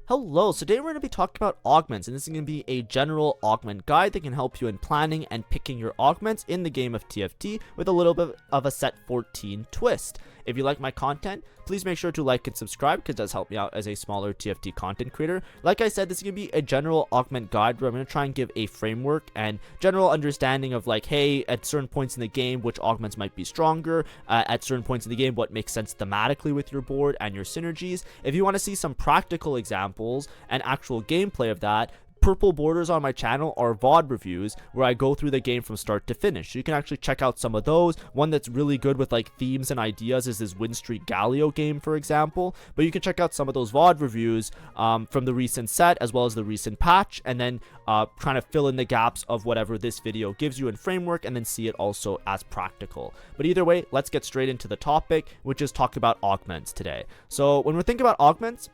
Hello, so today we're going to be talking about augments, and this is going to be a general augment guide that can help you in planning and picking your augments in the game of TFT with a little bit of a set 14 twist. If you like my content, please make sure to like and subscribe because it does help me out as a smaller TFT content creator. Like I said, this is going to be a general augment guide where I'm going to try and give a framework and general understanding of like, hey, at certain points in the game, which augments might be stronger, at certain points in the game, what makes sense thematically with your board and your synergies. If you want to see some practical examples and actual gameplay of that, purple borders on my channel are VOD reviews where I go through the game from start to finish. So you can actually check out some of those. One that's really good with like themes and ideas is this Win Streak Galio game, for example. But you can check out some of those VOD reviews from the recent set as well as the recent patch, and then trying to fill in the gaps of whatever this video gives you in framework, and then see it also as practical. But either way, let's get straight into the topic, which is talk about augments today. So when we're thinking about augments,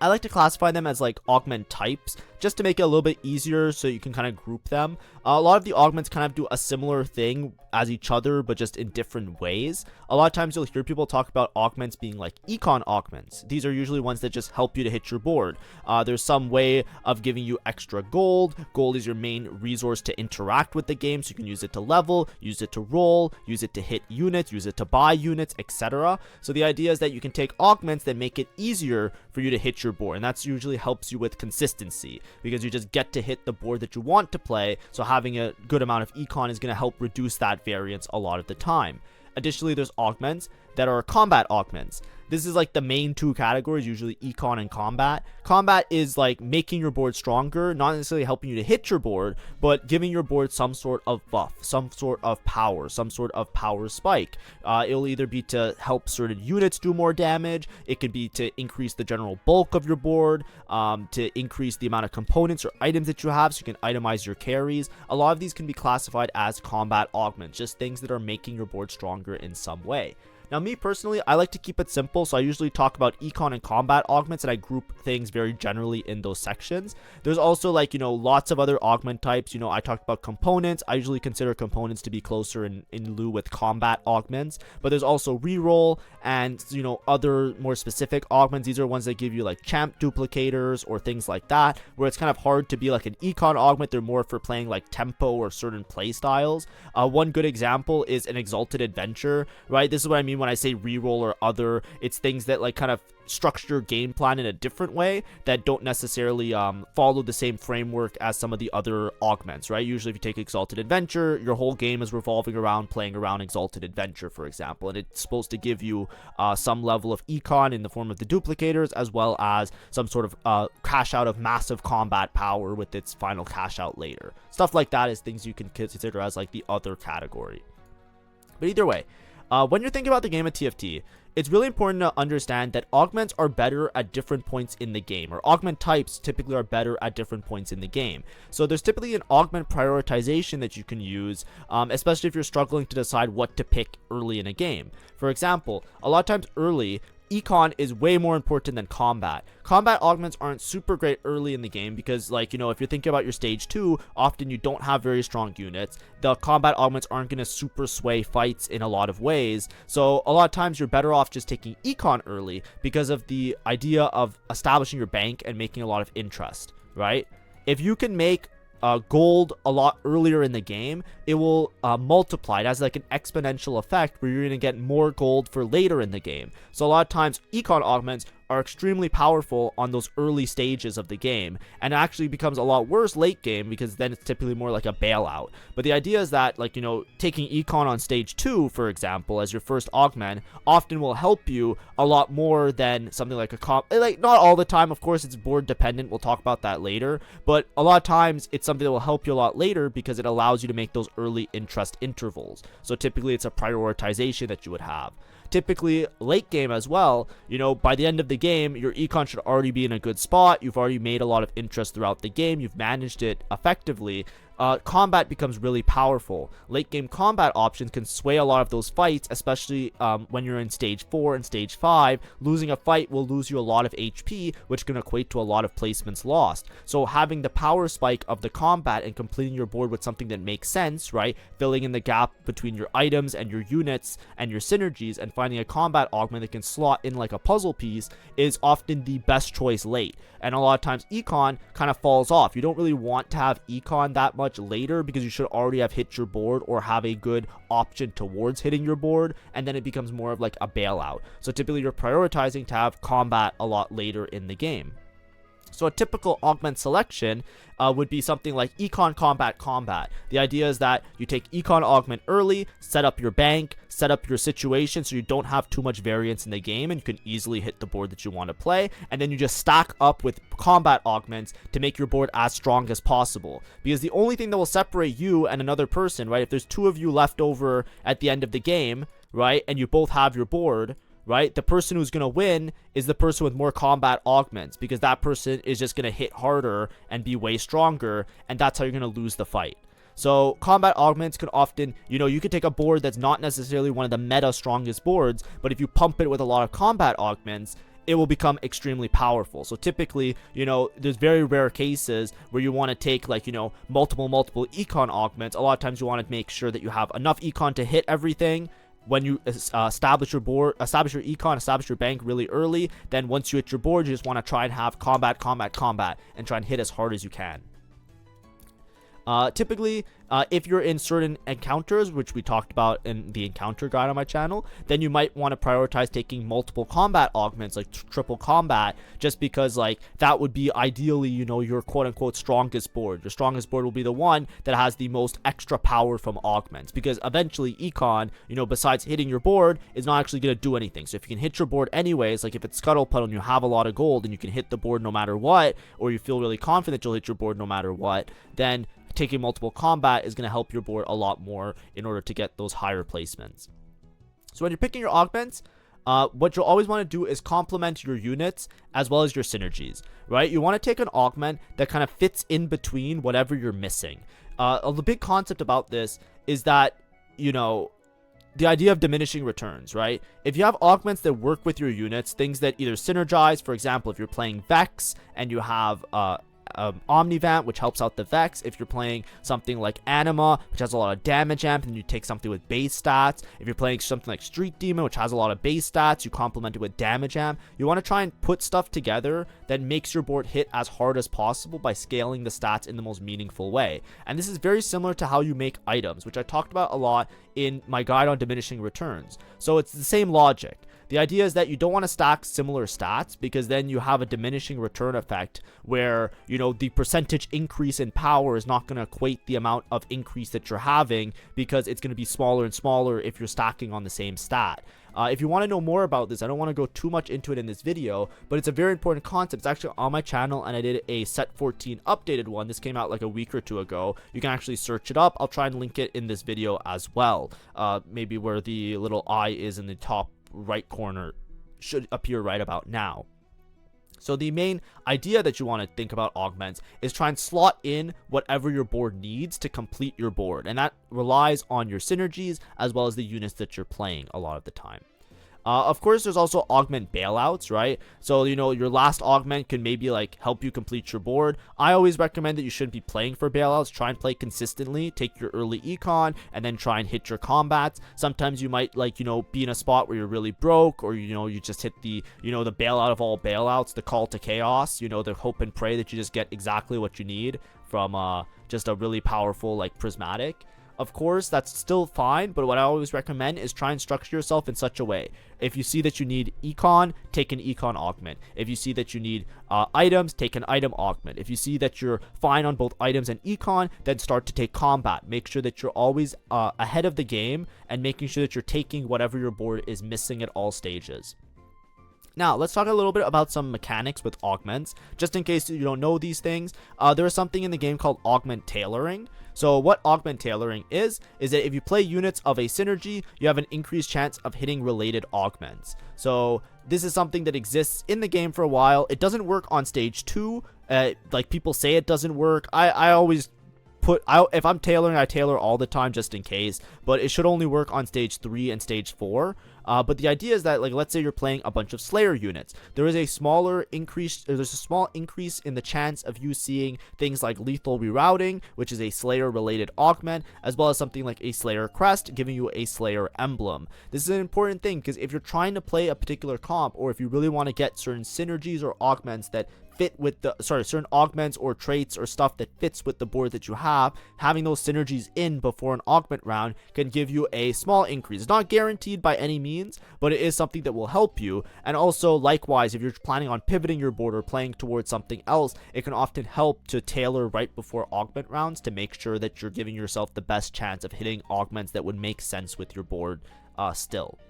I like to classify them as like augment types just to make it a little bit easier so you can kind of group them. A lot of the augments kind of do a similar thing as each other but just in different ways. A lot of times you'll hear people talk about augments being like econ augments. These are usually ones that just help you to hit your board. There's some way of giving you extra gold. Gold is your main resource to interact with the game, so you can use it to level, use it to roll, use it to hit units, use it to buy units, etc. So the idea is that you can take augments that make it easier for you to hit your board, and that's usually helps you with consistency because you just get to hit the board that you want to play. So having a good amount of econ is going to help reduce that variance a lot of the time. Additionally, there's augments that are combat augments. This is like the main two categories, usually econ and combat. Combat is like making your board stronger, not necessarily helping you to hit your board, but giving your board some sort of buff, some sort of power, some sort of power spike. It'll either be to help certain units do more damage, it could be to increase the general bulk of your board, to increase the amount of components or items that you have so you can itemize your carries. A lot of these can be classified as combat augments, just things that are making your board stronger in some way. Now, me personally, I like to keep it simple, so I usually talk about econ and combat augments, and I group things very generally in those sections. There's also, like, lots of other augment types. I talked about components. I usually consider components to be closer in lieu with combat augments, but there's also reroll and, other more specific augments. These are ones that give you, like, champ duplicators or things like that, where it's kind of hard to be, like, an econ augment. They're more for playing, like, tempo or certain play styles. One good example is an Exalted Adventure, right? This is what I mean when I say reroll or other. It's things that like kind of structure your game plan in a different way that don't necessarily follow the same framework as some of the other augments, right? Usually if you take Exalted Adventure, your whole game is revolving around playing around Exalted Adventure, for example, and it's supposed to give you some level of econ in the form of the duplicators, as well as some sort of cash out of massive combat power with its final cash out later. Stuff like that is things you can consider as like the other category. But either way, when you're thinking about the game of TFT, it's really important to understand that augments are better at different points in the game, or augment types typically are better at different points in the game. So there's typically an augment prioritization that you can use, especially if you're struggling to decide what to pick early in a game. For example, a lot of times early, econ is way more important than combat. Combat augments aren't super great early in the game because, like, if you're thinking about your stage 2, often you don't have very strong units. The combat augments aren't going to super sway fights in a lot of ways. So a lot of times you're better off just taking econ early because of the idea of establishing your bank and making a lot of interest, right? If you can make gold a lot earlier in the game, it will multiply. It has like an exponential effect where you're going to get more gold for later in the game. So a lot of times econ augments are extremely powerful on those early stages of the game, and it actually becomes a lot worse late game because then it's typically more like a bailout. But the idea is that, like, taking econ on stage 2, for example, as your first augment often will help you a lot more than something like like, not all the time, of course, it's board dependent, we'll talk about that later, but a lot of times it's something that will help you a lot later because it allows you to make those early interest intervals. So typically it's a prioritization that you would have. Typically late game as well, by the end of the game, your econ should already be in a good spot. You've already made a lot of interest throughout the game. You've managed it effectively. combat becomes really powerful. Late game combat options can sway a lot of those fights, especially when you're in stage 4 and stage 5. Losing a fight will lose you a lot of HP, which can equate to a lot of placements lost. So having the power spike of the combat and completing your board with something that makes sense, right? Filling in the gap between your items and your units and your synergies, and finding a combat augment that can slot in like a puzzle piece is often the best choice late. And a lot of times econ kind of falls off. You don't really want to have econ that much later because you should already have hit your board or have a good option towards hitting your board, and then it becomes more of like a bailout. So typically you're prioritizing to have combat a lot later in the game. So a typical augment selection would be something like econ, combat, combat. The idea is that you take econ augment early, set up your bank, set up your situation so you don't have too much variance in the game and you can easily hit the board that you want to play, and then you just stack up with combat augments to make your board as strong as possible. Because the only thing that will separate you and another person, right, if there's 2 of you left over at the end of the game, right, and you both have your board, right, the person who's going to win is the person with more combat augments, because that person is just going to hit harder and be way stronger, and that's how you're going to lose the fight. So combat augments could often, you could take a board that's not necessarily one of the meta strongest boards, but if you pump it with a lot of combat augments, it will become extremely powerful. So typically, there's very rare cases where you want to take like, multiple econ augments. A lot of times you want to make sure that you have enough econ to hit everything. When you establish your board, establish your econ, establish your bank really early, then once you hit your board, you just want to try and have combat, and try and hit as hard as you can. Typically, if you're in certain encounters, which we talked about in the encounter guide on my channel, then you might want to prioritize taking multiple combat augments, like triple combat, just because like that would be ideally, your quote-unquote strongest board. Your strongest board will be the one that has the most extra power from augments, because eventually econ, besides hitting your board, is not actually going to do anything. So if you can hit your board anyways, like if it's Scuttlepuddle and you have a lot of gold and you can hit the board no matter what, or you feel really confident you'll hit your board no matter what, then taking multiple combat is going to help your board a lot more in order to get those higher placements. So when you're picking your augments, what you'll always want to do is complement your units as well as your synergies, right? You want to take an augment that kind of fits in between whatever you're missing. The big concept about this is that, the idea of diminishing returns, right? If you have augments that work with your units, things that either synergize, for example, if you're playing Vex and you have Omnivamp, which helps out the Vex. If you're playing something like Anima, which has a lot of damage amp, and you take something with base stats. If you're playing something like Street Demon, which has a lot of base stats, you complement it with damage amp. You want to try and put stuff together that makes your board hit as hard as possible by scaling the stats in the most meaningful way. And this is very similar to how you make items, which I talked about a lot in my guide on diminishing returns. So it's the same logic. The idea is that you don't want to stack similar stats, because then you have a diminishing return effect where, the percentage increase in power is not going to equate the amount of increase that you're having, because it's going to be smaller and smaller if you're stacking on the same stat. If you want to know more about this, I don't want to go too much into it in this video, but it's a very important concept. It's actually on my channel, and I did a set 14 updated one. This came out like a week or two ago. You can actually search it up. I'll try and link it in this video as well. Maybe where the little eye is in the top right corner should appear right about now. So the main idea that you want to think about augments is try and slot in whatever your board needs to complete your board, and that relies on your synergies as well as the units that you're playing a lot of the time. Of course, there's also augment bailouts, right? So, your last augment can maybe like help you complete your board. I always recommend that you shouldn't be playing for bailouts. Try and play consistently, take your early econ, and then try and hit your combats. Sometimes you might be in a spot where you're really broke, or, you just hit the bailout of all bailouts, the call to chaos, the hope and pray that you just get exactly what you need from just a really powerful prismatic. Of course, that's still fine, but what I always recommend is try and structure yourself in such a way. If you see that you need econ, take an econ augment. If you see that you need items, take an item augment. If you see that you're fine on both items and econ, then start to take combat. Make sure that you're always ahead of the game and making sure that you're taking whatever your board is missing at all stages. Now, let's talk a little bit about some mechanics with augments. Just in case you don't know these things, there is something in the game called Augment Tailoring. So what Augment Tailoring is that if you play units of a synergy, you have an increased chance of hitting related augments. So this is something that exists in the game for a while. It doesn't work on stage 2. Like people say it doesn't work. I always if I'm tailoring, I tailor all the time just in case, but it should only work on stage 3 and stage 4. But the idea is that, like, let's say you're playing a bunch of Slayer units. There's a small increase in the chance of you seeing things like lethal rerouting, which is a Slayer related augment, as well as something like a Slayer crest, giving you a Slayer emblem. This is an important thing, because if you're trying to play a particular comp, or if you really want to get certain synergies or augments that fit with the certain augments or traits or stuff that fits with the board that you have, having those synergies in before an augment round can give you a small increase. It's not guaranteed by any means, but it is something that will help you. And also, likewise, if you're planning on pivoting your board or playing towards something else, it can often help to tailor right before augment rounds to make sure that you're giving yourself the best chance of hitting augments that would make sense with your board still.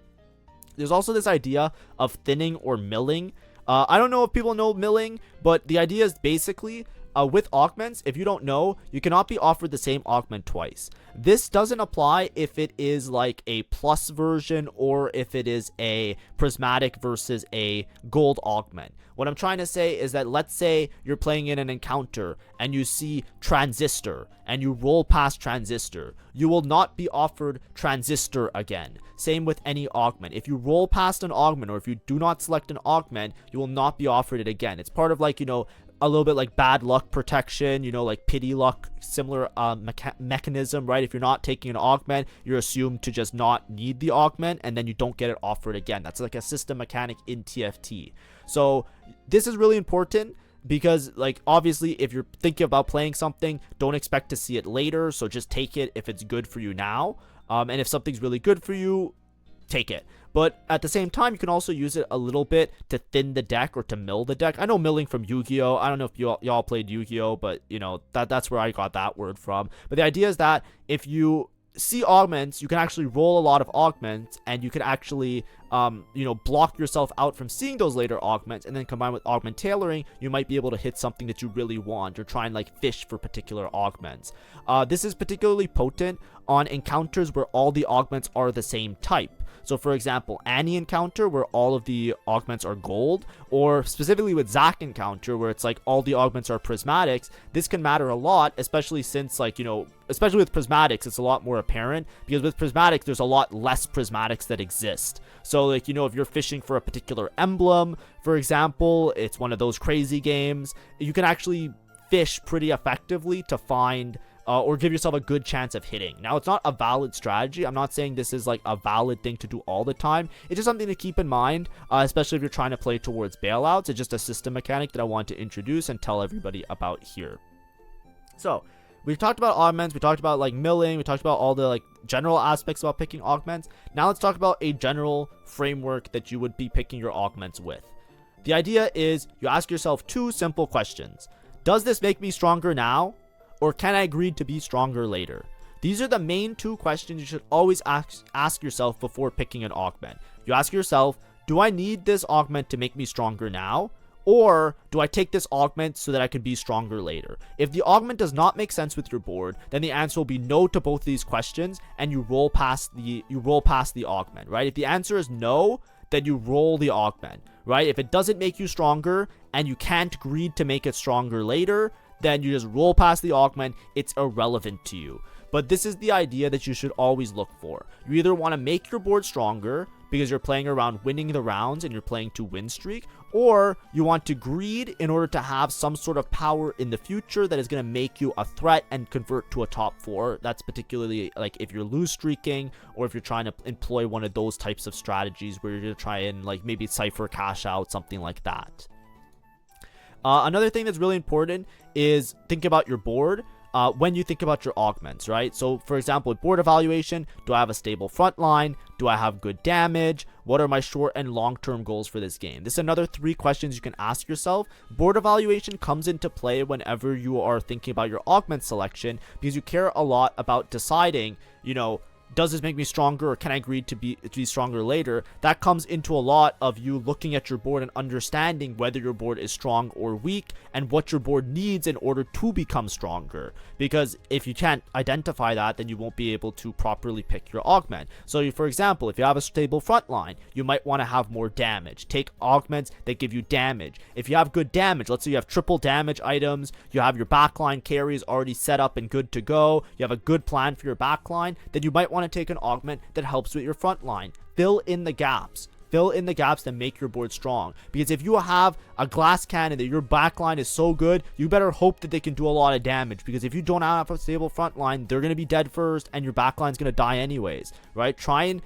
There's also this idea of thinning or milling. I don't know if people know milling, but the idea is basically, with augments, if you don't know, you cannot be offered the same augment twice. This doesn't apply if it is like a plus version or if it is a prismatic versus a gold augment. What I'm trying to say is that, let's say you're playing in an encounter and you see transistor and you roll past transistor, you will not be offered transistor again. Same with any augment. If you roll past an augment, or if you do not select an augment, you will not be offered it again. It's part of, like, you know, a little bit like bad luck protection, you know, like pity luck, similar mechanism, right? If you're not taking an augment, you're assumed to just not need the augment, and then you don't get it offered again. That's like a system mechanic in TFT. So this is really important, because, like, obviously if you're thinking about playing something, don't expect to see it later. So just take it if it's good for you now, and if something's really good for you, take it. But at the same time, you can also use it a little bit to thin the deck or to mill the deck. I know milling from Yu-Gi-Oh! I don't know if y'all played Yu-Gi-Oh! But, you know, that's where I got that word from. But the idea is that if you see augments, you can actually roll a lot of augments, and you can actually you know, block yourself out from seeing those later augments, and then combined with augment tailoring, you might be able to hit something that you really want, or try and like fish for particular augments. This is particularly potent on encounters where all the augments are the same type. So for example, Annie encounter where all of the augments are gold, or specifically with Zack encounter where it's like all the augments are prismatics. This can matter a lot, especially since, like, you know, especially with prismatics, it's a lot more apparent, because with prismatics, there's a lot less prismatics that exist. So, like, you know, if you're fishing for a particular emblem, for example, it's one of those crazy games, you can actually fish pretty effectively to find or give yourself a good chance of hitting. Now, it's not a valid strategy. I'm not saying this is like a valid thing to do all the time. It's just something to keep in mind, especially if you're trying to play towards bailouts. It's just a system mechanic that I want to introduce and tell everybody about here. So we talked about augments, we talked about like milling, we talked about all the like general aspects about picking augments. Now let's talk about a general framework that you would be picking your augments with. The idea is you ask yourself two simple questions. Does this make me stronger now? Or can I agree to be stronger later? These are the main two questions you should always ask yourself before picking an augment. You ask yourself, do I need this augment to make me stronger now? Or do I take this augment so that I can be stronger later? If the augment does not make sense with your board, then the answer will be no to both of these questions, and you roll past the augment, right? If the answer is no, then you roll the augment, right? If it doesn't make you stronger and you can't agree to make it stronger later, then you just roll past the augment. It's irrelevant to you. But this is the idea that you should always look for. You either want to make your board stronger because you're playing around winning the rounds and you're playing to win streak, or you want to greed in order to have some sort of power in the future that is going to make you a threat and convert to a top 4. That's particularly like if you're lose streaking, or if you're trying to employ one of those types of strategies where you're going to try and like maybe cipher cash out, something like that. Another thing that's really important is think about your board when you think about your augments, right? So for example, with board evaluation, do I have a stable front line? Do I have good damage? What are my short and long-term goals for this game? This is another 3 questions you can ask yourself. Board evaluation comes into play whenever you are thinking about your augment selection, because you care a lot about deciding, you know, does this make me stronger, or can I agree to be stronger later? That comes into a lot of you looking at your board and understanding whether your board is strong or weak and what your board needs in order to become stronger. Because if you can't identify that, then you won't be able to properly pick your augment. So for example, if you have a stable front line, you might want to have more damage. Take augments that give you damage. If you have good damage, let's say you have triple damage items, you have your backline carries already set up and good to go, you have a good plan for your backline, then you might want to take an augment that helps with your front line. Fill in the gaps. Fill in the gaps that make your board strong. Because if you have a glass cannon that your backline is so good, you better hope that they can do a lot of damage. Because if you don't have a stable front line, they're going to be dead first and your backline's going to die anyways, right? Try and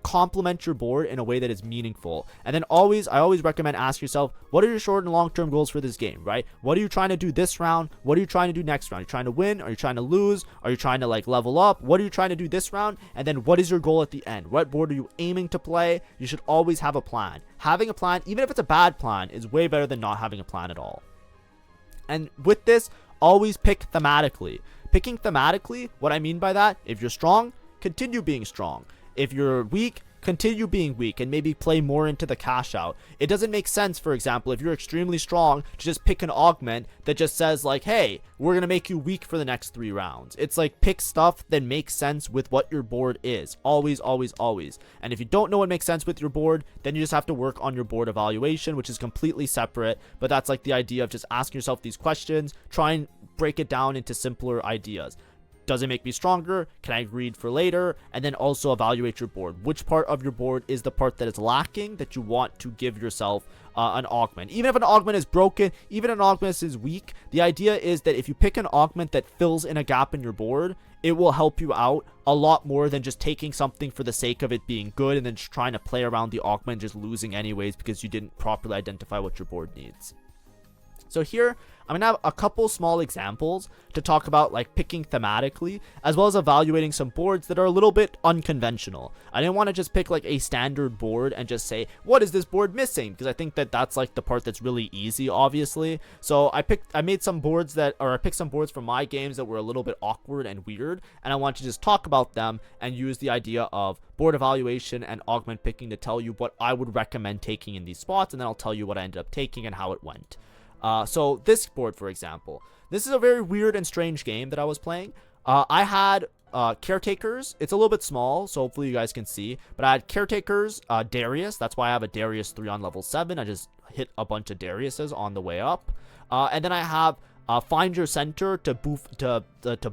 complement your board in a way that is meaningful. And then I always recommend ask yourself, what are your short and long term goals for this game, right? What are you trying to do this round? What are you trying to do next round? Are you trying to win? Are you trying to lose? Are you trying to like level up? What are you trying to do this round? And then what is your goal at the end? What board are you aiming to play? You should always have a plan. Having a plan, even if it's a bad plan, is way better than not having a plan at all. And with this, always pick thematically. Picking thematically, what I mean by that, if you're strong, continue being strong. If you're weak, continue being weak and maybe play more into the cash out. It doesn't make sense, for example, if you're extremely strong, to just pick an augment that just says like, hey, we're going to make you weak for the next 3 rounds. It's like, pick stuff that makes sense with what your board is. Always, always, always. And if you don't know what makes sense with your board, then you just have to work on your board evaluation, which is completely separate. But that's like the idea of just asking yourself these questions, try and break it down into simpler ideas. Does it make me stronger? Can I read for later? And then also evaluate your board. Which part of your board is the part that is lacking that you want to give yourself an augment? Even if an augment is broken, even an augment is weak, the idea is that if you pick an augment that fills in a gap in your board, it will help you out a lot more than just taking something for the sake of it being good and then just trying to play around the augment, just losing anyways because you didn't properly identify what your board needs. So here, I'm going to have a couple small examples to talk about like picking thematically, as well as evaluating some boards that are a little bit unconventional. I didn't want to just pick like a standard board and just say, what is this board missing? Because I think that that's like the part that's really easy, obviously. So I picked some boards from my games that were a little bit awkward and weird, and I want to just talk about them and use the idea of board evaluation and augment picking to tell you what I would recommend taking in these spots, and then I'll tell you what I ended up taking and how it went. So this board, for example, this is a very weird and strange game that I was playing. I had caretakers. It's a little bit small, so hopefully you guys can see. But I had caretakers, Darius. That's why I have a Darius 3 on level 7. I just hit a bunch of Dariuses on the way up. And then I have find your center to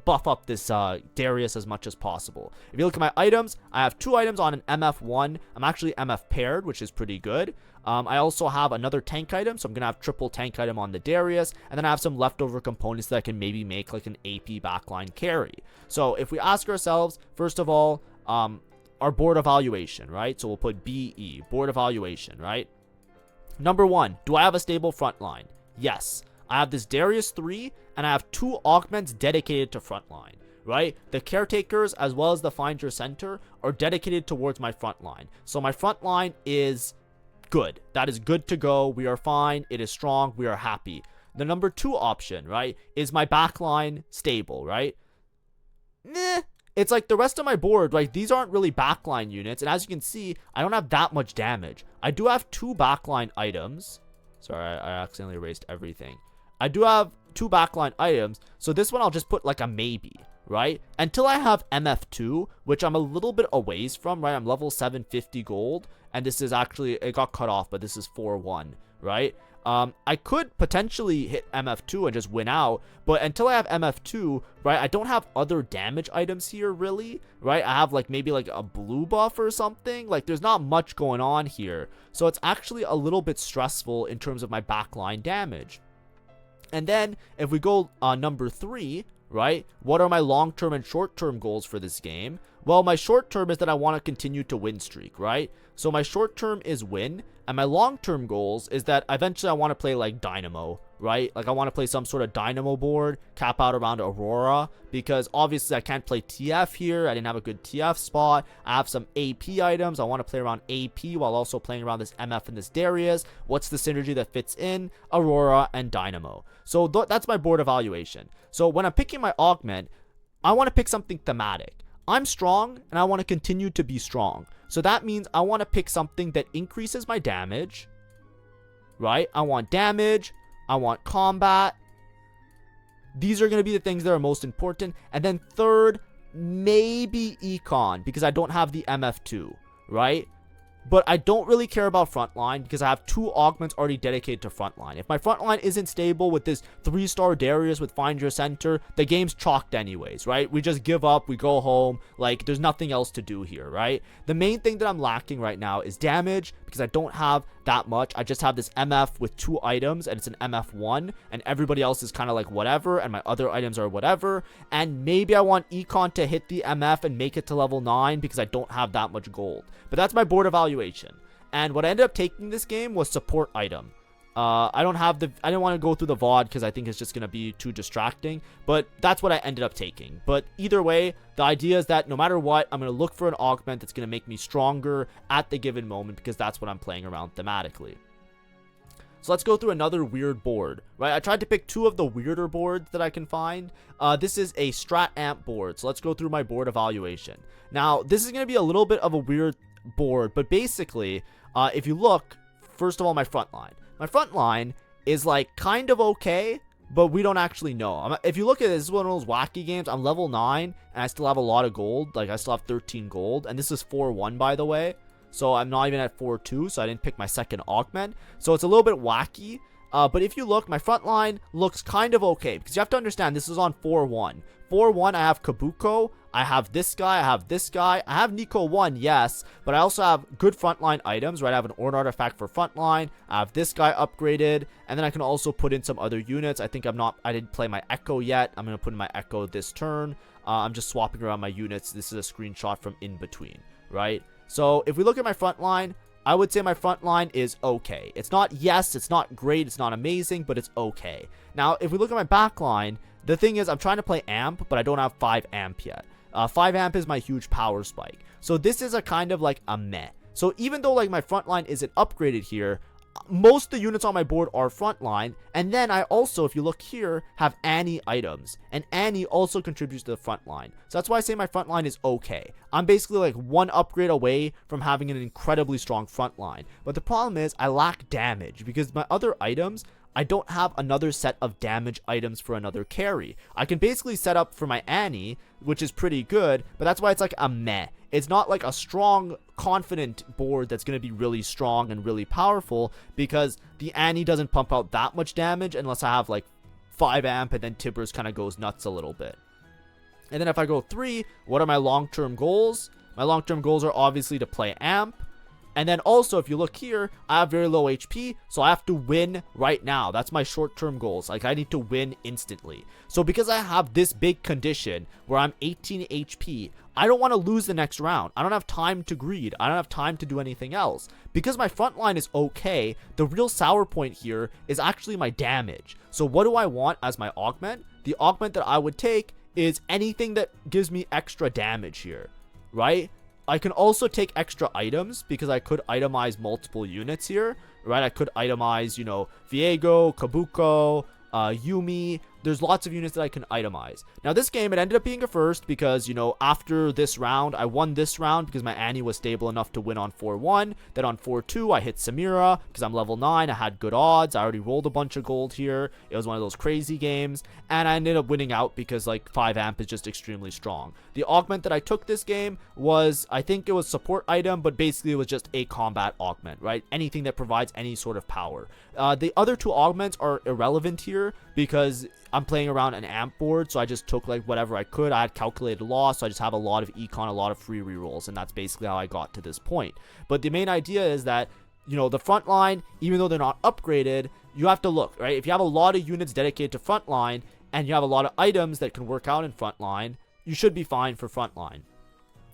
buff up this Darius as much as possible. If you look at my items, I have 2 items on an MF1. I'm actually MF paired, which is pretty good. I also have another tank item, so I'm going to have triple tank item on the Darius, and then I have some leftover components that I can maybe make like an AP backline carry. So if we ask ourselves, first of all, our board evaluation, right? So we'll put BE, board evaluation, right? Number 1, do I have a stable front line? Yes. I have this Darius 3, and I have 2 augments dedicated to front line, right? The caretakers as well as the find your center are dedicated towards my front line. So my front line is good. That is good to go. We are fine. It is strong. We are happy. The number 2 option, right, is my backline stable, right? It's like the rest of my board, right? These aren't really backline units, and as you can see, I don't have that much damage. I do have 2 backline items. Sorry, I accidentally erased everything. I do have 2 backline items, so this one I'll just put like a maybe, right? Until I have MF2, which I'm a little bit a ways from, right? I'm level 750 gold, and this is actually, it got cut off, but this is 4-1, right? I could potentially hit MF2 and just win out, but until I have MF2, right, I don't have other damage items here, really, right? I have like maybe like a blue buff or something. Like there's not much going on here, so it's actually a little bit stressful in terms of my backline damage. And then if we go number 3, right, what are my long-term and short-term goals for this game? Well, my short-term is that I want to continue to win streak, right? So my short-term is win, and my long-term goals is that eventually I want to play like Dynamo, right? Like I want to play some sort of Dynamo board, cap out around Aurora, because obviously I can't play TF here. I didn't have a good TF spot. I have some AP items. I want to play around AP while also playing around this MF and this Darius. What's the synergy that fits in? Aurora and Dynamo. So that's my board evaluation. So when I'm picking my augment, I want to pick something thematic. I'm strong and I want to continue to be strong. So that means I want to pick something that increases my damage, right? I want damage, I want combat. These are going to be the things that are most important. And then third, maybe econ, because I don't have the MF2, right? But I don't really care about frontline because I have 2 augments already dedicated to frontline. If my frontline isn't stable with this 3-star Darius with Find Your Center, the game's chalked anyways, right? We just give up, we go home, like there's nothing else to do here, right? The main thing that I'm lacking right now is damage because I don't have that much. I just have this MF with 2 items and it's an MF1 and everybody else is kind of like whatever and my other items are whatever. And maybe I want econ to hit the MF and make it to level 9 because I don't have that much gold. But that's my board evaluation. And what I ended up taking this game was support item. I didn't want to go through the VOD because I think it's just going to be too distracting, but that's what I ended up taking. But either way, the idea is that no matter what, I'm going to look for an augment that's going to make me stronger at the given moment because that's what I'm playing around thematically. So let's go through another weird board, right? I tried to pick 2 of the weirder boards that I can find. This is a Strat Amp board, so let's go through my board evaluation. Now, this is going to be a little bit of a weird board, but basically, if you look, first of all, my front line. My front line is like kind of okay, but we don't actually know. If you look at this is one of those wacky games. I'm level 9 and I still have a lot of gold. Like I still have 13 gold, and this is 4-1 by the way. So I'm not even at 4-2, so I didn't pick my second augment. So it's a little bit wacky. But if you look, my front line looks kind of okay because you have to understand this is on 4-1. 4-1, I have Kabuko, I have this guy, I have this guy, I have Nico 1, yes, but I also have good frontline items, right? I have an Orn artifact for frontline, I have this guy upgraded, and then I can also put in some other units. I didn't play my Echo yet. I'm going to put in my Echo this turn. I'm just swapping around my units. This is a screenshot from in between, right? So if we look at my front line, I would say my front line is okay. It's not it's not great, it's not amazing, but it's okay. Now, if we look at my back line, the thing is I'm trying to play amp, but I don't have 5 amp yet. 5 amp is my huge power spike. So this is a kind of like a meh. So even though like my front line isn't upgraded here, most of the units on my board are frontline. And then I also, if you look here, have Annie items. And Annie also contributes to the front line. So that's why I say my front line is okay. I'm basically like 1 upgrade away from having an incredibly strong front line. But the problem is I lack damage because my other items, I don't have another set of damage items for another carry. I can basically set up for my Annie, which is pretty good, but that's why it's like a meh. It's not like a strong, confident board that's going to be really strong and really powerful because the Annie doesn't pump out that much damage unless I have like 5 amp and then Tibbers kind of goes nuts a little bit. And then if I go 3, what are my long-term goals? My long-term goals are obviously to play amp. And then also, if you look here, I have very low HP, so I have to win right now. That's my short-term goals. Like, I need to win instantly. So because I have this big condition where I'm 18 HP, I don't want to lose the next round. I don't have time to greed. I don't have time to do anything else. Because my front line is okay, the real sour point here is actually my damage. So what do I want as my augment? The augment that I would take is anything that gives me extra damage here, right? I can also take extra items because I could itemize multiple units here, right? I could itemize, you know, Viego, Kabuko, Yumi. There's lots of units that I can itemize. Now, this game, it ended up being a first because, you know, after this round, I won this round because my Annie was stable enough to win on 4-1. Then on 4-2, I hit Samira because I'm level 9. I had good odds. I already rolled a bunch of gold here. It was one of those crazy games. And I ended up winning out because, like, 5 amp is just extremely strong. The augment that I took this game was, I think it was support item, but basically it was just a combat augment, right? Anything that provides any sort of power. The other 2 augments are irrelevant here because I'm playing around an amp board, so I just took like whatever I could. I had calculated loss, so I just have a lot of econ, a lot of free rerolls, and that's basically how I got to this point. But the main idea is that, you know, the front line, even though they're not upgraded, you have to look, right? If you have a lot of units dedicated to front line, and you have a lot of items that can work out in front line, you should be fine for front line.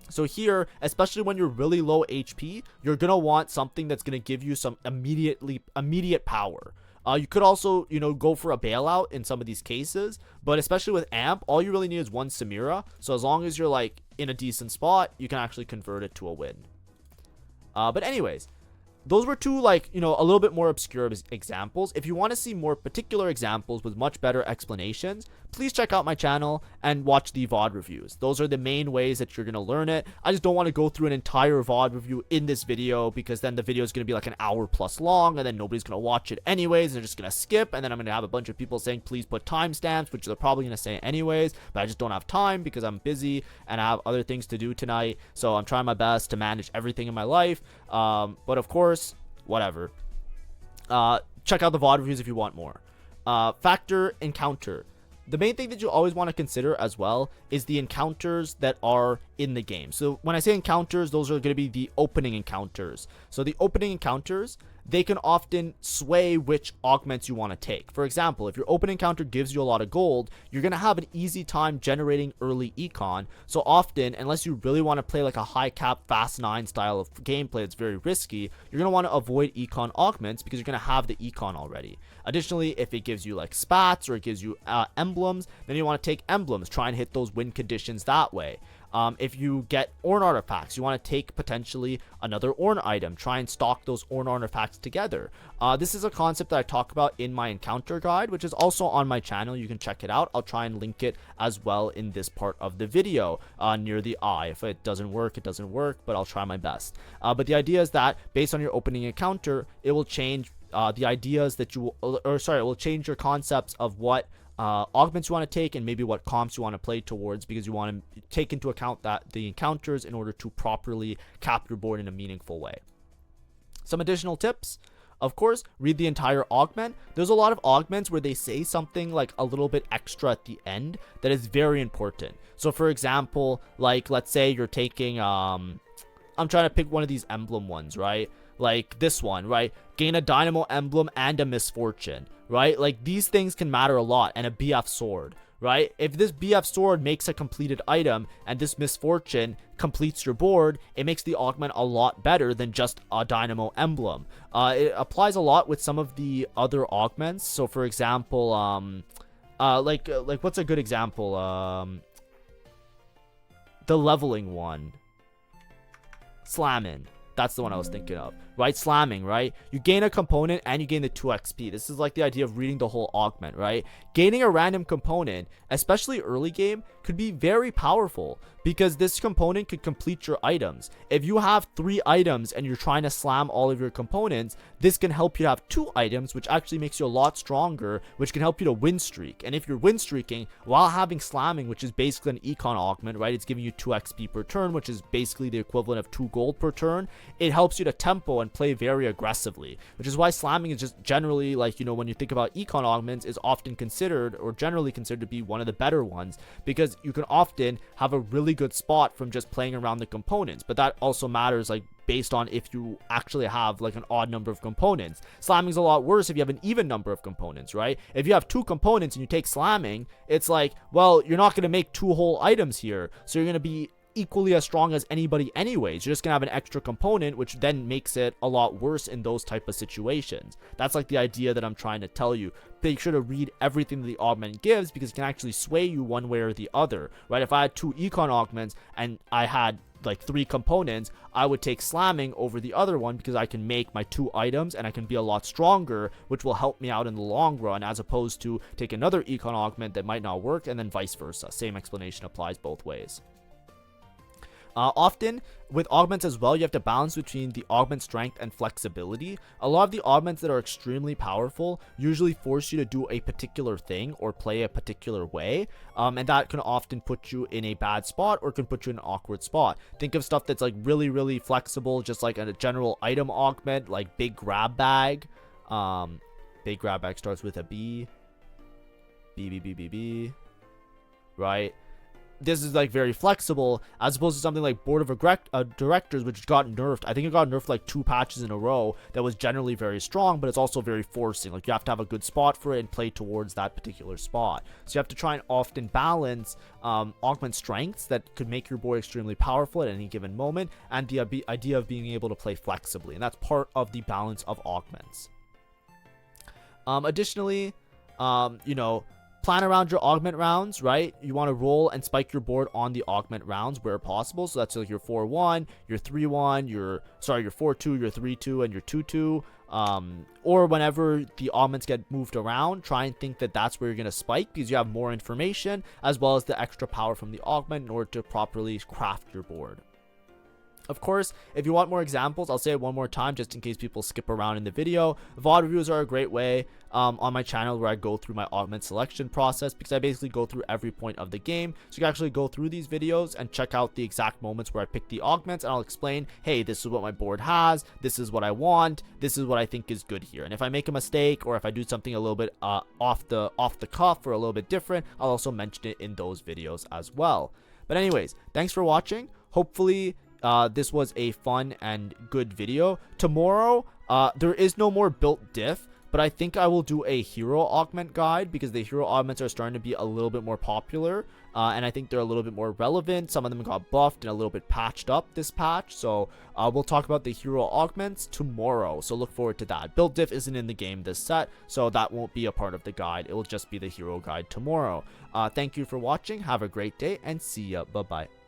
So here, especially when you're really low HP, you're going to want something that's going to give you some immediate power. You could also, you know, go for a bailout in some of these cases, but especially with amp, all you really need is 1 Samira. So as long as you're like in a decent spot, you can actually convert it to a win. But anyways, those were two, like, you know, a little bit more obscure examples. If you want to see more particular examples with much better explanations, please check out my channel and watch the VOD reviews. Those are the main ways that you're going to learn it. I just don't want to go through an entire VOD review in this video, because then the video is going to be like an hour plus long, and then nobody's going to watch it anyways. They're just going to skip, and then I'm going to have a bunch of people saying, please put timestamps, which they're probably going to say anyways, but I just don't have time because I'm busy and I have other things to do tonight. So I'm trying my best to manage everything in my life. But of course, whatever. Check out the VOD reviews if you want more. Factor encounter. The main thing that you always want to consider as well is the encounters that are in the game. So when I say encounters, those are going to be the opening encounters. So the opening encounters, they can often sway which augments you want to take. For example, if your opening encounter gives you a lot of gold, you're going to have an easy time generating early econ. So often, unless you really want to play like a high cap fast 9 style of gameplay that's very risky, you're going to want to avoid econ augments because you're going to have the econ already. Additionally, if it gives you like spats or it gives you emblems, then you want to take emblems. Try and hit those win conditions that way. If you get Ornn artifacts, you want to take potentially another Ornn item. Try and stock those Ornn artifacts together. This is a concept that I talk about in my encounter guide, which is also on my channel. You can check it out. I'll try and link it as well in this part of the video near the eye. If it doesn't work, it doesn't work, but I'll try my best. But the idea is that based on your opening encounter, it will change the ideas that you will, or sorry, it will change your concepts of what augments you want to take and maybe what comps you want to play towards, because you want to take into account that the encounters in order to properly cap your board in a meaningful way. Some additional tips. Of course, read the entire augment. There's a lot of augments where they say something like a little bit extra at the end that is very important. So for example, like let's say you're taking I'm trying to pick one of these emblem ones, right? Like this one, right? Gain a dynamo emblem and a misfortune, right? Like these things can matter a lot, and a BF sword, right? If this BF sword makes a completed item and this misfortune completes your board, it makes the augment a lot better than just a dynamo emblem. It applies a lot with some of the other augments. So for example, like what's a good example? The leveling one, slamming. That's the one I was thinking of, right? Slamming, right? You gain a component and you gain the 2 XP. This is like the idea of reading the whole augment, right? Gaining a random component, especially early game, could be very powerful because this component could complete your items. If you have 3 items and you're trying to slam all of your components, this can help you have 2 items, which actually makes you a lot stronger, which can help you to win streak. And if you're win streaking while having slamming, which is basically an econ augment, right? It's giving you 2 XP per turn, which is basically the equivalent of 2 gold per turn. It helps you to tempo and play very aggressively, which is why slamming is just generally, like, you know, when you think about econ augments, is often considered or generally considered to be one of the better ones, because you can often have a really good spot from just playing around the components. But that also matters, like, based on if you actually have like an odd number of components. Slamming is a lot worse if you have an even number of components, right? If you have 2 components and you take slamming, it's like, well, you're not going to make 2 whole items here, so you're going to be equally as strong as anybody anyways. You're just gonna have an extra component, which then makes it a lot worse in those type of situations. That's like the idea that I'm trying to tell you. Make sure to read everything that the augment gives, because it can actually sway you one way or the other, right? If I had 2 econ augments and I had like 3 components, I would take slamming over the other one because I can make my 2 items and I can be a lot stronger, which will help me out in the long run, as opposed to take another econ augment that might not work, and then vice versa. Same explanation applies both ways. Often with augments as well, you have to balance between the augment strength and flexibility. A lot of the augments that are extremely powerful usually force you to do a particular thing or play a particular way, and that can often put you in a bad spot or can put you in an awkward spot. Think of stuff that's like really flexible, just like a general item augment, like big grab bag. Big grab bag starts with a B, right? This is like very flexible, as opposed to something like board of directors, which got nerfed. I think it got nerfed like 2 patches in a row. That was generally very strong, but it's also very forcing. Like, you have to have a good spot for it and play towards that particular spot. So you have to try and often balance augment strengths that could make your board extremely powerful at any given moment, and the idea of being able to play flexibly, and that's part of the balance of augments. Additionally, you know, plan around your augment rounds, right? You want to roll and spike your board on the augment rounds where possible. So that's like your 4-1, your 3-1, your 4-2, your 3-2, and your 2-2. Or whenever the augments get moved around, try and think that that's where you're going to spike, because you have more information as well as the extra power from the augment in order to properly craft your board. Of course, if you want more examples, I'll say it one more time just in case people skip around in the video. VOD reviews are a great way on my channel where I go through my augment selection process, because I basically go through every point of the game. So you can actually go through these videos and check out the exact moments where I pick the augments, and I'll explain, hey, this is what my board has, this is what I want, this is what I think is good here. And if I make a mistake or if I do something a little bit off the cuff or a little bit different, I'll also mention it in those videos as well. But anyways, thanks for watching. Hopefully this was a fun and good video. Tomorrow, there is no more built diff, but I think I will do a hero augment guide, because the hero augments are starting to be a little bit more popular, and I think they're a little bit more relevant. Some of them got buffed and a little bit patched up this patch, so we'll talk about the hero augments tomorrow, so look forward to that. Build diff isn't in the game this set, so that won't be a part of the guide. It will just be the hero guide tomorrow. Thank you for watching, have a great day, and see ya. Bye bye.